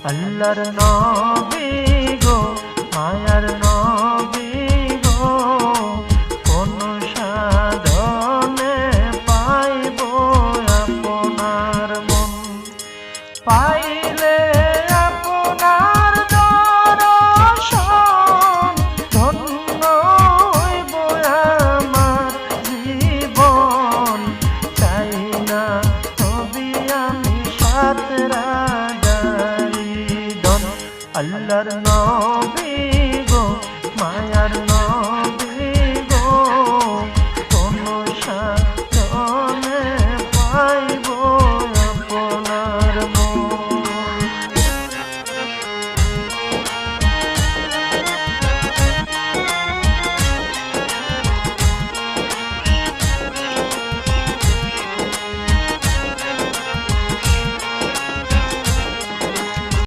আল্লাহর নবী গো মায়ার নবী গো কোন সাধনে পাইব আপনার মন পাইলে আপনার দর্শন ধন্য হইব আমার জীবন চাই না তবে আমি সাত রাজারি ধন আল্লাহর নবী